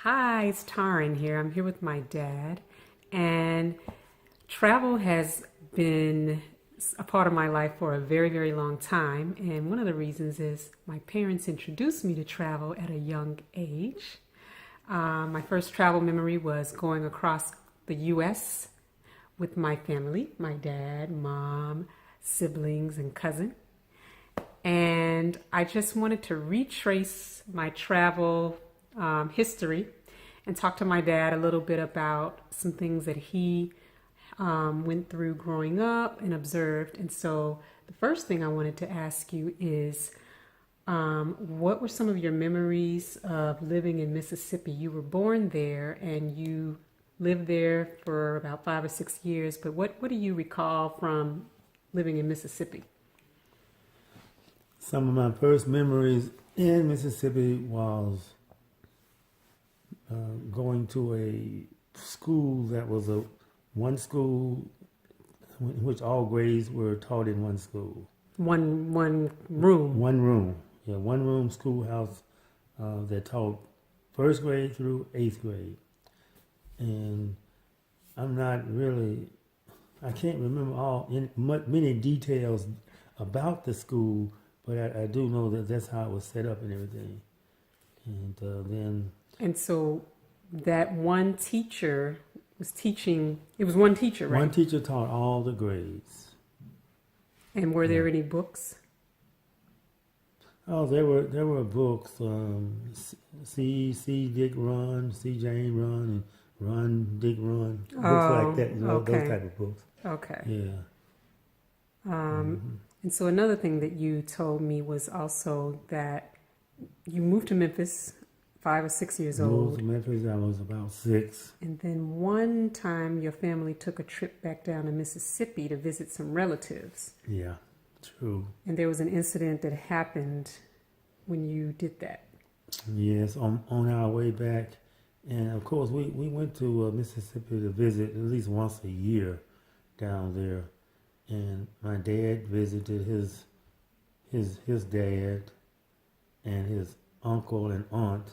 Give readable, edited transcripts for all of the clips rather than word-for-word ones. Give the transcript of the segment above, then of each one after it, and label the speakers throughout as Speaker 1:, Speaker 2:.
Speaker 1: Hi, it's Taryn here. I'm here with my dad, and travel has been a part of my life for a very, very long time. And one of the reasons is my parents introduced me to travel at a young age. My first travel memory was going across the U.S. with my family, my dad, mom, siblings, and cousin. And I just wanted to retrace my travel history and talk to my dad a little bit about some things that he went through growing up and observed. And so the first thing I wanted to ask you is, what were some of your memories of living in Mississippi? You were born there and you lived there for about 5 or 6 years, but what do you recall from living in Mississippi?
Speaker 2: Some of my first memories in Mississippi was going to a school that was one school in which all grades were taught in one school.
Speaker 1: One room.
Speaker 2: One room. Yeah, one room schoolhouse that taught first grade through eighth grade. And I can't remember many details about the school, but I do know that that's how it was set up and everything.
Speaker 1: And so that one teacher was teaching, it was one teacher, right?
Speaker 2: One teacher taught all the grades.
Speaker 1: And were there any books?
Speaker 2: Oh, there were books, See Dick Run, See Jane Run, and Run Dick Run, books like that,
Speaker 1: okay.
Speaker 2: those type of books.
Speaker 1: Okay.
Speaker 2: Yeah.
Speaker 1: And so another thing that you told me was also that you moved to Memphis 5 or 6 years old.
Speaker 2: Moved to Memphis, I was about 6.
Speaker 1: And then one time your family took a trip back down to Mississippi to visit some relatives.
Speaker 2: Yeah, true.
Speaker 1: And there was an incident that happened when you did that.
Speaker 2: Yes, on our way back. And of course, we went to Mississippi to visit at least once a year down there. And my dad visited his dad and his uncle and aunt.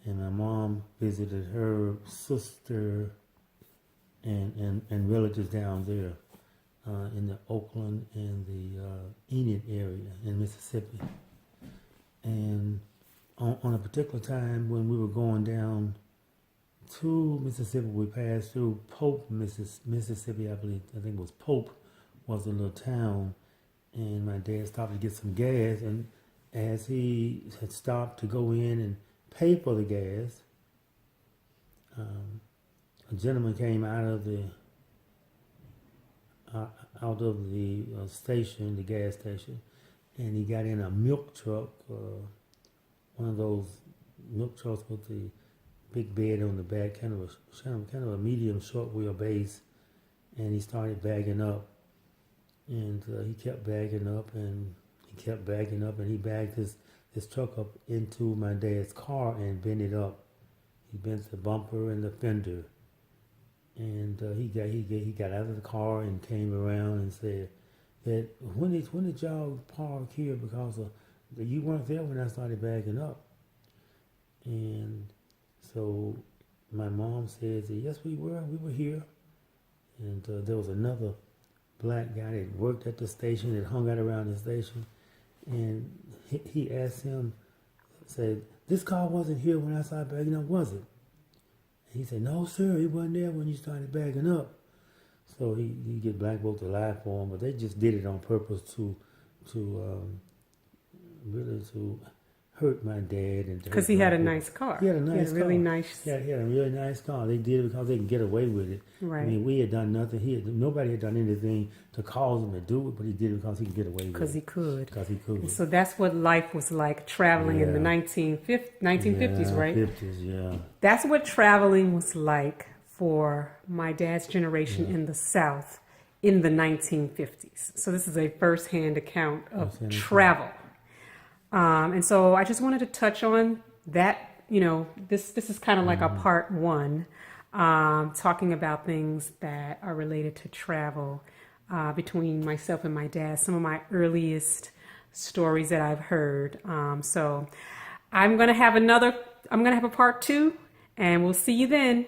Speaker 2: And my mom visited her sister and relatives down there in the Oakland and the Enid area in Mississippi. And on a particular time when we were going down to Mississippi, we passed through Pope, Mississippi, I believe. I think it was Pope was a little town. And my dad stopped to get some gas. And as he had stopped to go in and pay for the gas, a gentleman came out of the station, the gas station, and he got in a milk truck, one of those milk trucks with the big bed on the back, kind of a medium short wheelbase, and he started bagging up, and he kept bagging up, and he kept bagging up, and he bagged his truck up into my dad's car and bent it up. He bent the bumper and the fender, and he got out of the car and came around and said that when did y'all park here, because you weren't there when I started bagging up. And so my mom said that yes, we were here. And there was another black guy that worked at the station, that hung out around the station, and he asked him, said, "This car wasn't here when I started bagging up, was it?" And he said, "No, sir, it wasn't there when you started bagging up." So he get black folk to lie for him, but they just did it on purpose to really to hurt my dad. And
Speaker 1: because he had a nice car.
Speaker 2: He had a nice car.
Speaker 1: Really nice.
Speaker 2: Yeah, he had a really nice car. They did it because they can get away with it.
Speaker 1: Right.
Speaker 2: I mean, we had done nothing. Nobody had done anything to cause him to do it, but he did it because he could get away with it.
Speaker 1: Because he could.
Speaker 2: Because he could.
Speaker 1: And so that's what life was like traveling in the 1950s, right?
Speaker 2: 50s, yeah.
Speaker 1: That's what traveling was like for my dad's generation in the South in the 1950s. So this is a first-hand account of travel. And so I just wanted to touch on that. This is kind of like a part one, talking about things that are related to travel between myself and my dad, some of my earliest stories that I've heard. So I'm going to have a part two, And we'll see you then.